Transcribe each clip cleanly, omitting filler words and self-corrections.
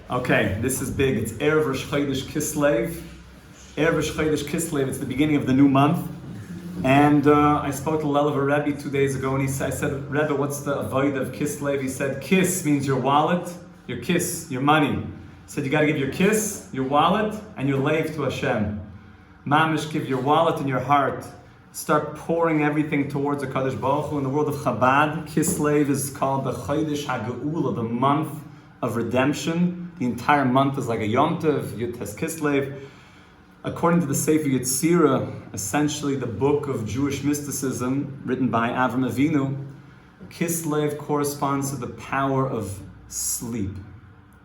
Okay, this is big. It's Erev Rosh Chodesh Kislev. Erev Rosh Chodesh Kislev, it's the beginning of the new month. And I spoke to Lelev Rebbe 2 days ago, and I said, Rebbe, what's the avoid of Kislev? He said, kiss means your wallet, your kiss, your money. He said, you got to give your kiss, your wallet, and your lave to Hashem. Mamish, give your wallet and your heart. Start pouring everything towards the Kadosh Baruch Hu. In the world of Chabad, Kislev is called the Chodesh HaGeula, the month of redemption. The entire month is like a Yom Tov, Yud Tes Kislev. According to the Sefer Yetzirah, essentially the book of Jewish mysticism written by Avram Avinu, Kislev corresponds to the power of sleep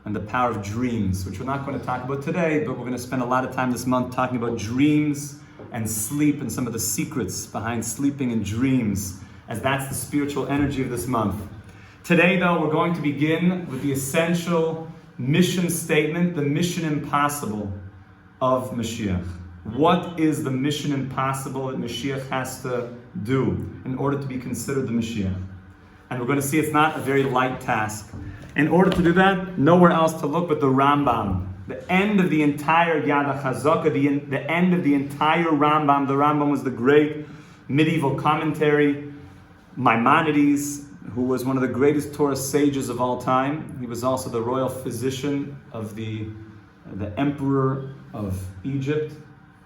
and the power of dreams, which we're not going to talk about today, but we're going to spend a lot of time this month talking about dreams and sleep and some of the secrets behind sleeping and dreams, as that's the spiritual energy of this month. Today, though, we're going to begin with the essential mission statement, the mission impossible of Moshiach. What is the mission impossible that Moshiach has to do in order to be considered the Moshiach? And we're going to see it's not a very light task. In order to do that, nowhere else to look but the Rambam. The end of the entire Yad HaChazaka, the end of the entire Rambam. The Rambam was the great medieval commentary. Maimonides, who was one of the greatest Torah sages of all time. He was also the royal physician of the emperor of Egypt,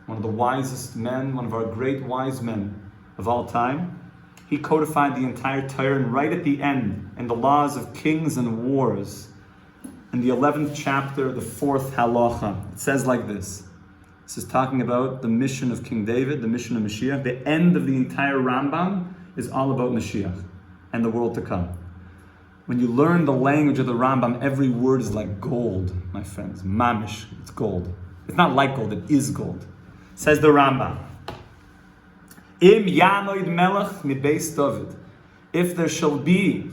one of the wisest men, one of our great wise men of all time. He codified the entire Torah, and right at the end, in the laws of kings and wars, in the 11th chapter, the 4th halacha, it says like this. This is talking about the mission of King David, the mission of Mashiach. The end of the entire Rambam is all about Mashiach and the world to come. When you learn the language of the Rambam, every word is like gold, my friends. Mamish, it's gold. It's not like gold, it is gold. Says the Rambam, Im Yanoid Melech mi Beis David. If there shall be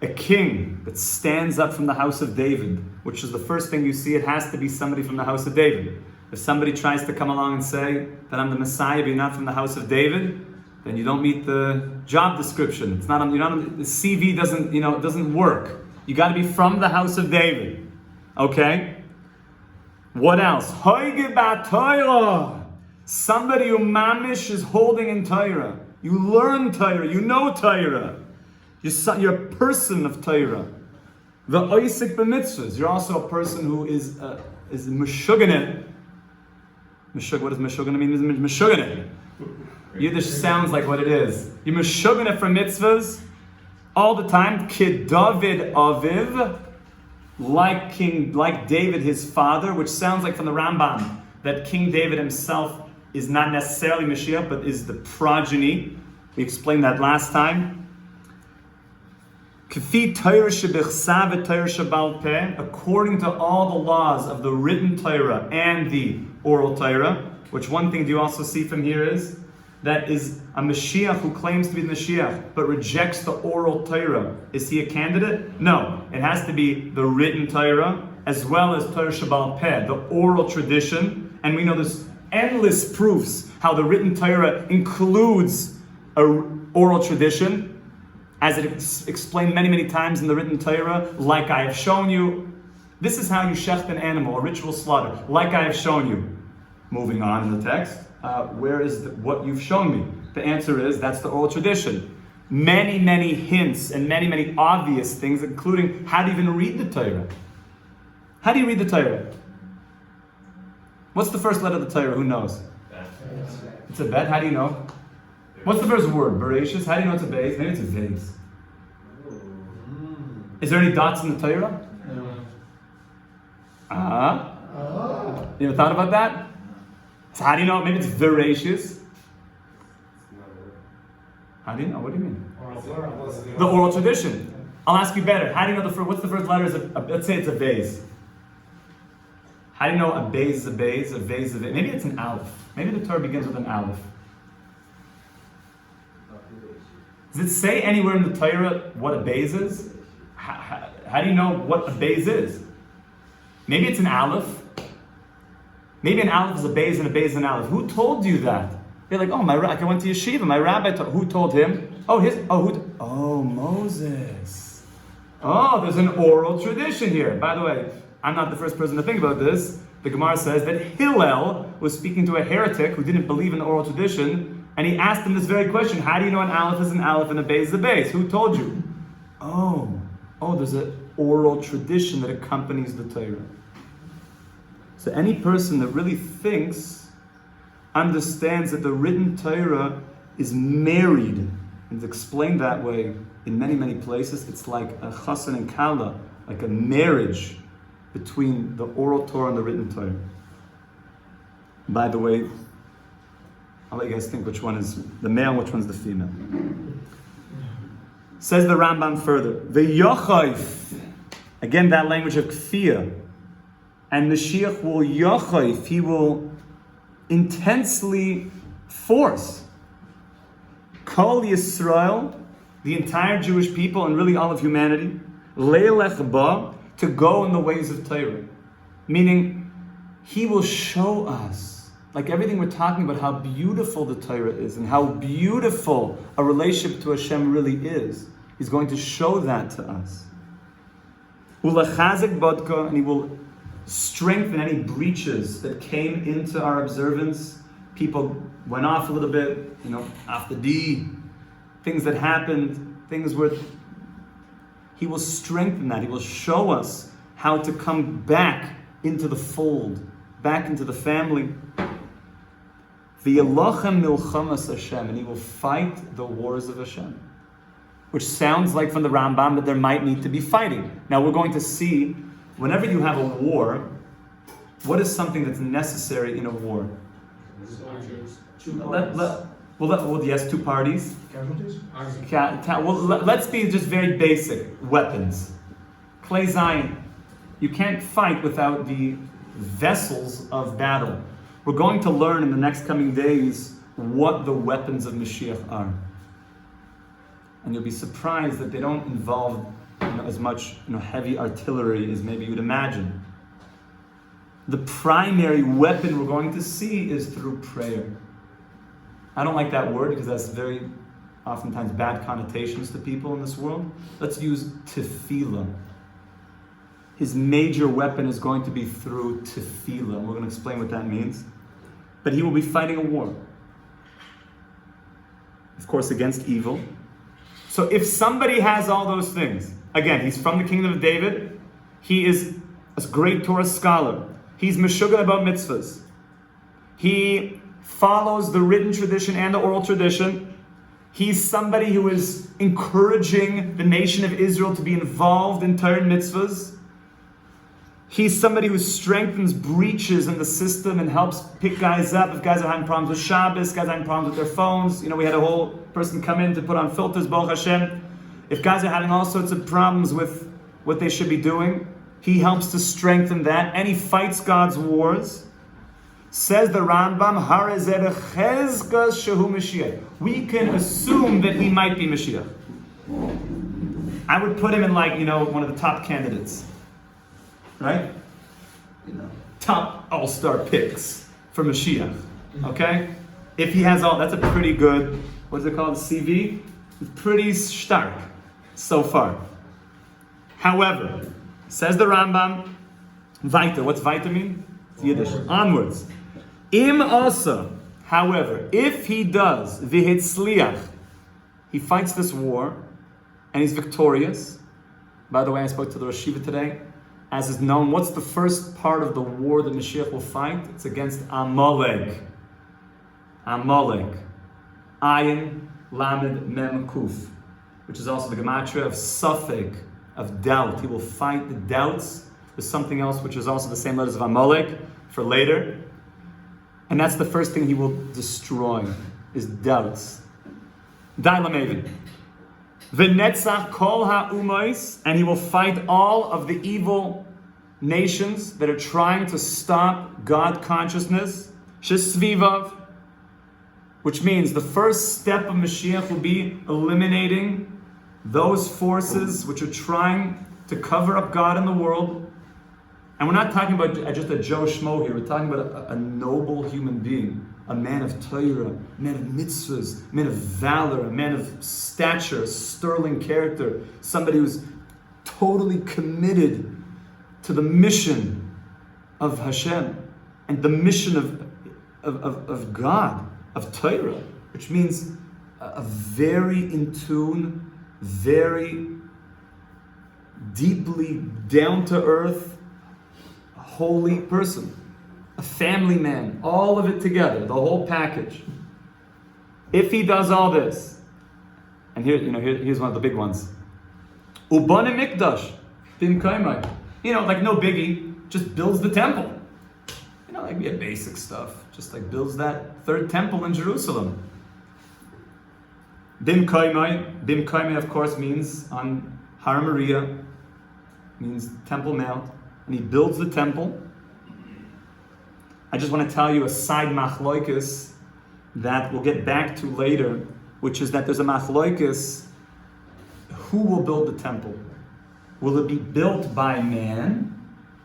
a king that stands up from the house of David, which is the first thing you see, it has to be somebody from the house of David. If somebody tries to come along and say that I'm the Messiah, but you're not from the house of David, then you don't meet the job description. It's not, the CV doesn't work. You got to be from the house of David. Okay? What else? Hoige ba Torah. Somebody who mamish is holding in Torah. You learn Torah. You know Torah. You're a person of Torah. The oisik b'mitzvahs. You're also a person who is meshuganet. What does meshuganet mean? Meshuganet. Yiddish sounds like what it is. You're meshuganet for mitzvahs all the time. Kid David Aviv, like David his father, which sounds like from the Rambam that King David himself is not necessarily Mashiach, but is the progeny. We explained that last time. According to all the laws of the written Torah and the oral Torah, which one thing do you also see from here is that is a Mashiach who claims to be the Mashiach but rejects the oral Torah. Is he a candidate? No. It has to be the written Torah as well as Torah Shabbal Peh, the oral tradition. And we know there's endless proofs how the written Torah includes an oral tradition, as it explained many, many times in the written Torah, like I have shown you. This is how you shecht an animal, a ritual slaughter, like I have shown you. Moving on in the text, where is what you've shown me? The answer is, that's the oral tradition. Many, many hints and many, many obvious things, including how to even read the Torah. How do you read the Torah? What's the first letter of the Torah? Who knows? It's a bet. How do you know? What's the first word? Bereshis. How do you know it's a beis? Maybe it's a vase. Is there any dots in the Torah? You ever thought about that? So how do you know? Maybe it's Bereshis. How do you know? What do you mean? The oral tradition. I'll ask you better. How do you know what's the first letter? Let's say it's a vase. How do you know a beis is a beis, a vase is a vase? Maybe it's an aleph. Maybe the Torah begins with an aleph. Does it say anywhere in the Torah what a beis is? How do you know what a beis is? Maybe it's an aleph. Maybe an aleph is a beis and a beis is an aleph. Who told you that? You're like, oh, I went to yeshiva. My rabbi who told him? Moses. Oh, there's an oral tradition here. By the way, I'm not the first person to think about this. The Gemara says that Hillel was speaking to a heretic who didn't believe in the oral tradition, and he asked him this very question: how do you know an aleph is an aleph and a base is a base? Who told you? Oh, there's an oral tradition that accompanies the Torah. So any person that really thinks understands that the written Torah is married, and it's explained that way in many, many places. It's like a chassan and kala, like a marriage between the oral Torah and the written Torah. By the way, I'll let you guys think which one is the male, which one's the female. Says the Rambam further, V'yochayf, again that language of kfiyah, and Moshiach will yochayf, he will intensely force Kol Yisrael, the entire Jewish people and really all of humanity, le'elech ba, to go in the ways of Torah. Meaning, he will show us, like everything we're talking about, how beautiful the Torah is and how beautiful a relationship to Hashem really is. He's going to show that to us. Ulachazek bodka, and he will strengthen any breaches that came into our observance. People went off a little bit, off the D, things that happened, things where he will strengthen that. He will show us how to come back into the fold, back into the family. V'yelochem milchamas Hashem, and he will fight the wars of Hashem. Which sounds like from the Rambam that there might need to be fighting. Now we're going to see, whenever you have a war, what is something that's necessary in a war? Soldiers. Yes, two parties. Casualties? Let's be just very basic. Weapons. Klei Zayin. You can't fight without the vessels of battle. We're going to learn in the next coming days what the weapons of Moshiach are. And you'll be surprised that they don't involve as much heavy artillery as maybe you'd imagine. The primary weapon we're going to see is through prayer. I don't like that word because that's very oftentimes bad connotations to people in this world. Let's use tefillah. His major weapon is going to be through tefillah. We're going to explain what that means. But he will be fighting a war. Of course, against evil. So if somebody has all those things, again, he's from the kingdom of David, he is a great Torah scholar, he's meshuggah about mitzvahs, he follows the written tradition and the oral tradition, he's somebody who is encouraging the nation of Israel to be involved in Torah and mitzvahs, he's somebody who strengthens breaches in the system and helps pick guys up. If guys are having problems with Shabbos, guys are having problems with their phones. We had a whole person come in to put on filters, Baruch Hashem. If guys are having all sorts of problems with what they should be doing, he helps to strengthen that. And he fights God's wars. Says the Rambam, we can assume that he might be Mashiach. I would put him in one of the top candidates. Right? Top all-star picks for Moshiach. Okay? If he has all, that's a pretty good, what's it called, CV? It's pretty stark so far. However, says the Rambam, weiter. What's weiter mean? It's Yiddish. Onwards. Im also, however, if he does, v'hitzliach, he fights this war, and he's victorious. By the way, I spoke to the Rosh Yeshiva today. As is known, what's the first part of the war that Mashiach will fight? It's against Amalek. Amalek. Ayin, Lamed, Mem, Kuf. Which is also the gematria of Safek, of doubt. He will fight the doubts with something else, which is also the same letters of Amalek, for later. And that's the first thing he will destroy, is doubts. Dailamevin. V'netzach kol ha'umos, and he will fight all of the evil nations that are trying to stop God consciousness. Shesvivav, which means the first step of Mashiach will be eliminating those forces which are trying to cover up God in the world. And we're not talking about just a Joe Schmo here. We're talking about a noble human being. A man of Torah, a man of mitzvahs, a man of valor, a man of stature, sterling character, somebody who's totally committed to the mission of Hashem and the mission of God, of Torah, which means a very in tune, very deeply down to earth, holy person, a family man, all of it together, the whole package. If he does all this, and here's one of the big ones. Ubane mikdash bim kaimai. Like no biggie, just builds the temple. Like we have basic stuff, just like builds that third temple in Jerusalem. Bim kaimai of course means on Har Moriah, means Temple Mount, and he builds the temple. I just want to tell you a side machloikis that we'll get back to later, which is that there's a machloikis, who will build the temple? Will it be built by man?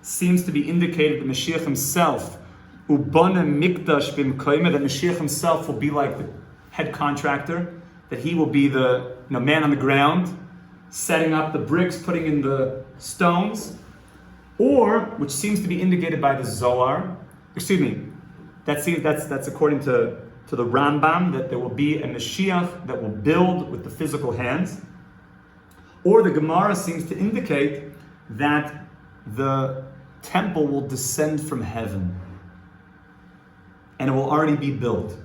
Seems to be indicated that Moshiach himself, Ubana Mikdash Bim Koime, that Moshiach himself will be like the head contractor, that he will be the man on the ground, setting up the bricks, putting in the stones, or, which seems to be indicated by the Zohar, that's according to the Rambam, that there will be a Moshiach that will build with the physical hands, or the Gemara seems to indicate that the temple will descend from heaven and it will already be built.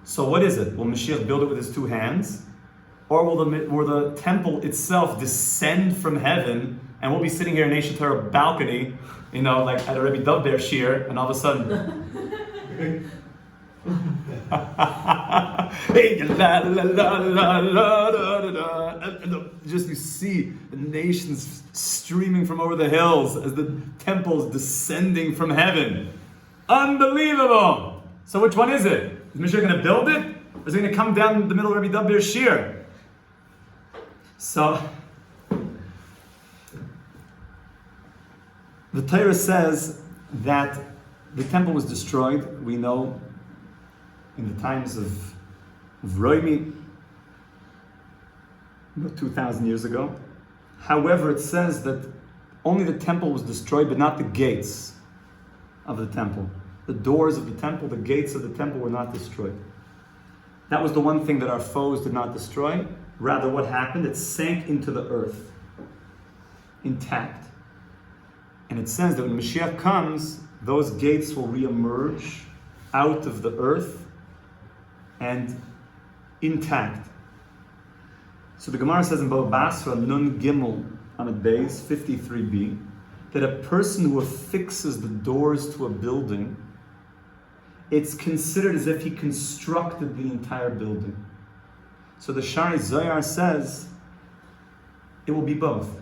So what is it? Will Mashiach build it with his two hands? Or will the temple itself descend from heaven and we'll be sitting here in Eish Torah balcony, like at a Rebbe Dovber shir, and all of a sudden just you see the nations streaming from over the hills as the temple is descending from heaven. Unbelievable! So which one is it? Is Moshe going to build it? Or is it going to come down the middle of Rebbe Dovber shir? So the Torah says that the temple was destroyed, we know, in the times of Roimi, 2,000 years ago. However, it says that only the temple was destroyed, but not the gates of the temple. The doors of the temple, the gates of the temple were not destroyed. That was the one thing that our foes did not destroy. Rather, what happened? It sank into the earth, intact. And it says that when Mashiach comes, those gates will re-emerge out of the earth and intact. So the Gemara says in Baba Basra, Nun Gimel, Amid Beis, 53b, that a person who affixes the doors to a building, it's considered as if he constructed the entire building. So the Shari Zohar says it will be both.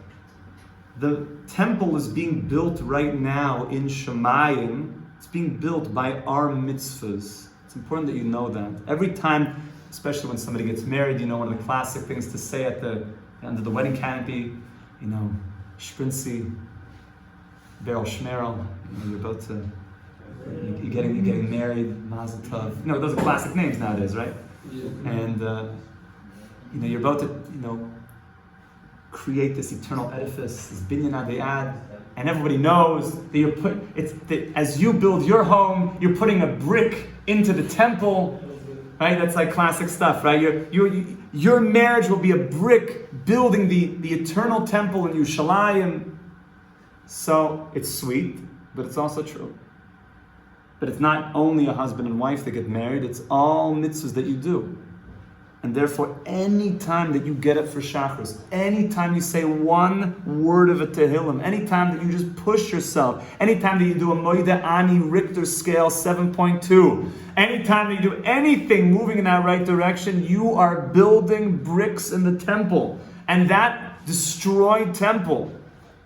The temple is being built right now in Shemayim. It's being built by our mitzvahs. It's important that you know that. Every time, especially when somebody gets married, one of the classic things to say under the wedding canopy, Shprinzi, Beryl Shmerel, you're about to, you're getting married, Mazel Tov. Those are classic names nowadays, right? Yeah. And you're about to, create this eternal edifice, this binyan adayad, and everybody knows that as you build your home, you're putting a brick into the temple, right? That's like classic stuff, right? Your marriage will be a brick building the eternal temple in Yerushalayim. So it's sweet, but it's also true. But it's not only a husband and wife that get married, it's all mitzvahs that you do. And therefore, any time that you get up for Shacharis, any time you say one word of a Tehillim, any time that you just push yourself, any time that you do a Moida Ani Richter scale 7.2, any time that you do anything moving in that right direction, you are building bricks in the temple. And that destroyed temple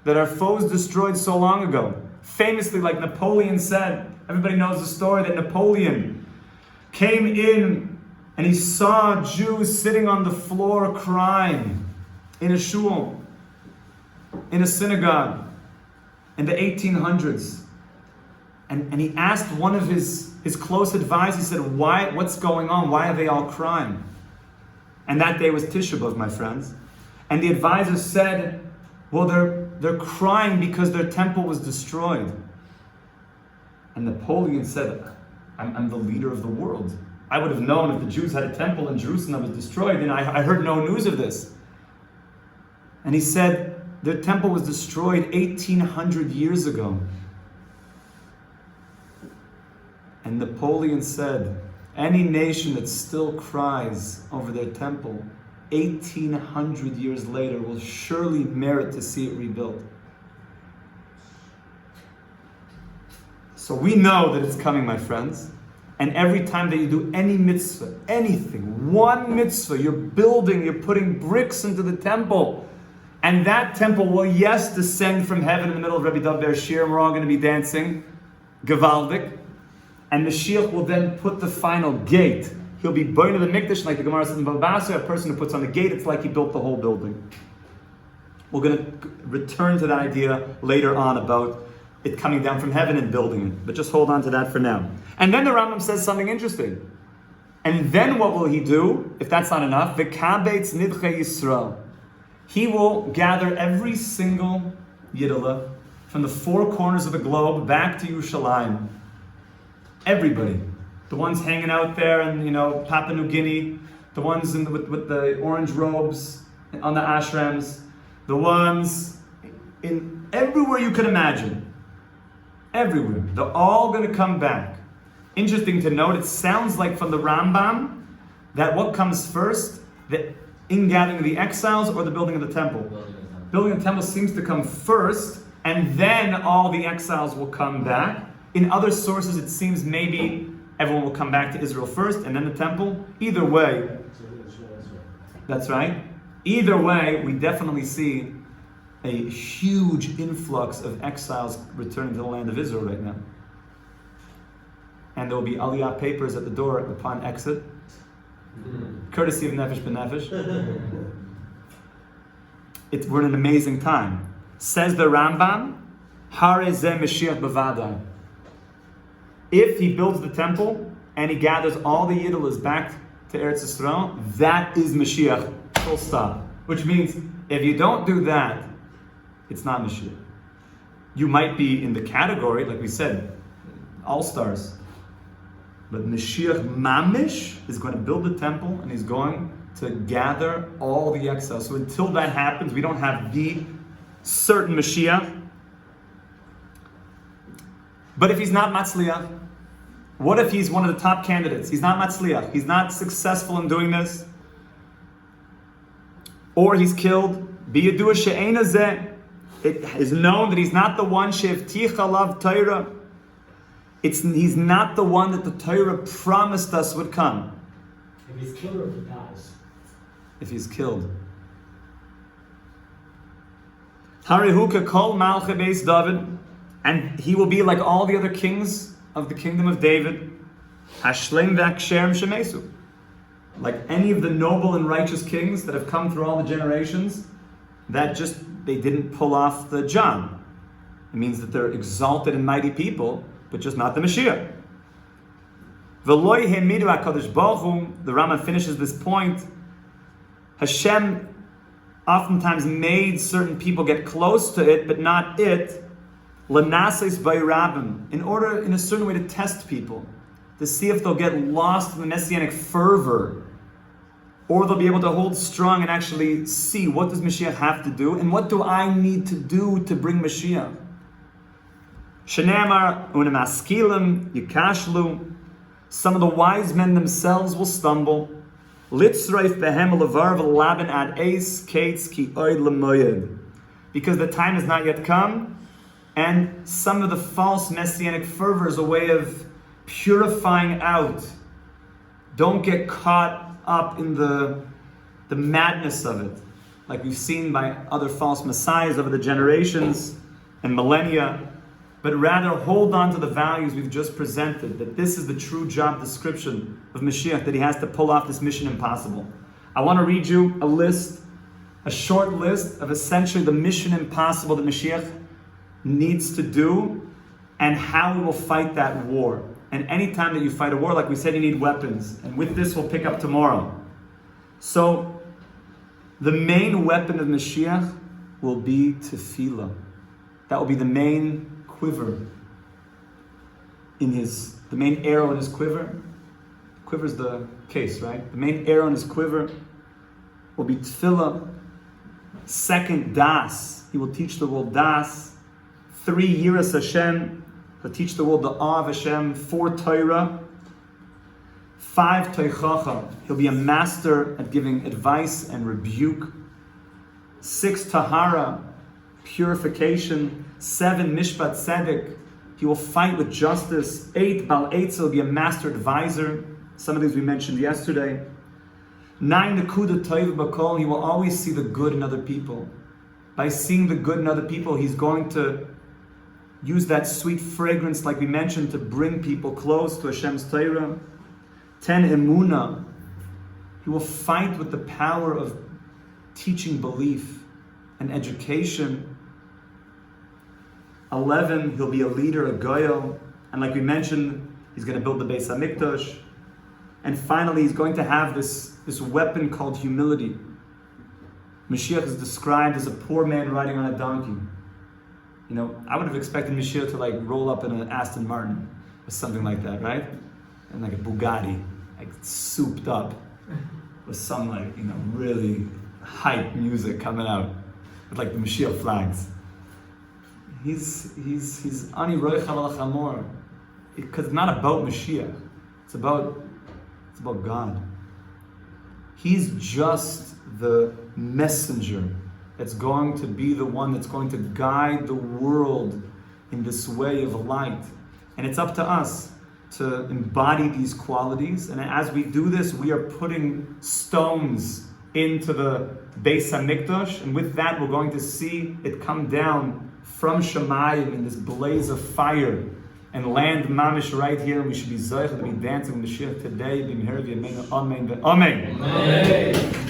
that our foes destroyed so long ago, famously, like Napoleon said, everybody knows the story that Napoleon came in and he saw Jews sitting on the floor crying in a shul, in a synagogue, in the 1800s. And he asked one of his close advisors, he said, what's going on? Why are they all crying? And that day was Tisha B'Av, my friends. And the advisor said, well, they're crying because their temple was destroyed. And Napoleon said, I'm the leader of the world. I would have known if the Jews had a temple in Jerusalem that was destroyed, and I heard no news of this. And he said, their temple was destroyed 1,800 years ago. And Napoleon said, any nation that still cries over their temple 1,800 years later will surely merit to see it rebuilt. So we know that it's coming, my friends. And every time that you do any mitzvah, anything, one mitzvah, you're building, you're putting bricks into the temple. And that temple will, yes, descend from heaven in the middle of Rabbi Dov Ber Shir, and we're all going to be dancing, Gevaldik. And Moshiach will then put the final gate. He'll be burned in the Mikdash, like the Gemara says in Bava Basra, a person who puts on the gate, it's like he built the whole building. We're going to return to that idea later on about it coming down from heaven and building it. But just hold on to that for now. And then the Rambam says something interesting. And then what will he do, if that's not enough? V'kabetz nidchei Yisrael. He will gather every single Yiddelah from the four corners of the globe back to Yerushalayim. Everybody. The ones hanging out there in, Papua New Guinea, the ones with the orange robes on the ashrams, the ones in everywhere you can imagine. Everywhere. They're all going to come back. Interesting to note, it sounds like from the Rambam that what comes first, the ingathering of the exiles or the building of the temple? Building of the temple seems to come first, and then all the exiles will come back. In other sources, it seems maybe everyone will come back to Israel first, and then the temple. Either way, that's right. Either way, we definitely see a huge influx of exiles returning to the land of Israel right now. And there will be Aliyah papers at the door upon exit, courtesy of Nefesh B'Nefesh. We're in an amazing time. Says the Rambam, Hare Zeh Mashiach B'Vadai. If he builds the temple and he gathers all the Yiddelahs back to Eretz Yisrael, that is Mashiach, full stop. Which means, if you don't do that, it's not Mashiach. You might be in the category, like we said, all-stars. But Mashiach Mamish is going to build the temple and he's going to gather all the exiles. So until that happens, we don't have the certain Mashiach. But if he's not Matzliach, what if he's one of the top candidates? He's not Matzliach. He's not successful in doing this. Or he's killed. B'yadua she'ena zeh. It is known that he's not the one she'evticha alav Torah. He's not the one that the Torah promised us would come. If he's killed or if he dies. If he's killed. Harihuka kol malche beis David. And he will be like all the other kings of the kingdom of David. Hashlem v'aksherem shemesu. Like any of the noble and righteous kings that have come through all the generations, that just, they didn't pull off the job. It means that they're exalted and mighty people, but just not the Mashiach. V'loi hemidu HaKadosh Baruch Hu, the Rambam finishes this point, Hashem oftentimes made certain people get close to it, but not it, L'naseis v'yirabim, in order, in a certain way, to test people, to see if they'll get lost in the messianic fervor, or they'll be able to hold strong and actually see, what does Mashiach have to do, and what do I need to do to bring Mashiach? Shenamar unemaskilim yikashlu. Some of the wise men themselves will stumble. Litzreif behem levar v'laben ad eis kates ki oid lemoyed. Because the time has not yet come, and some of the false messianic fervor is a way of purifying out. Don't get caught up in the madness of it, like we've seen by other false messiahs over the generations and millennia, but rather hold on to the values we've just presented, that this is the true job description of Mashiach, that he has to pull off this mission impossible. I want to read you a short list of essentially the mission impossible that Mashiach needs to do and how we will fight that war. And anytime that you fight a war, like we said, you need weapons. And with this, we'll pick up tomorrow. So, the main weapon of Mashiach will be tefillah. That will be the main quiver the main arrow in his quiver. Quiver's the case, right? The main arrow in his quiver will be tefillah. Second, das. He will teach the world das. 3, yiras Hashem. He'll teach the world the awe of Hashem. 4, Torah. 5, teichacha. He'll be a master at giving advice and rebuke. 6, tahara. Purification. 7, mishpat tzedek. He will fight with justice. 8, bal eitz. He'll be a master advisor. Some of these we mentioned yesterday. 9, nekuda toiv bakol. He will always see the good in other people. By seeing the good in other people, he's going to use that sweet fragrance, like we mentioned, to bring people close to Hashem's Torah. 10, emuna. He will fight with the power of teaching belief and education. 11, he'll be a leader, a goyel. And like we mentioned, he's going to build the Beis HaMikdash. And finally, he's going to have this weapon called humility. Moshiach is described as a poor man riding on a donkey. You know, I would have expected Moshiach to like roll up in an Aston Martin or something like that, right? And like a Bugatti, like souped up with some like, you know, really hype music coming out with like the Moshiach flags. He's ani roichal al chamor, because it's not about Moshiach. It's about God. He's just the messenger that's going to be the one that's going to guide the world in this way of light. And it's up to us to embody these qualities. And as we do this, we are putting stones into the Beis HaMikdash. And with that, we're going to see it come down from Shemayim in this blaze of fire and land mamish right here. And we should be zoich to be dancing with Mashiach today. Amen. Amen.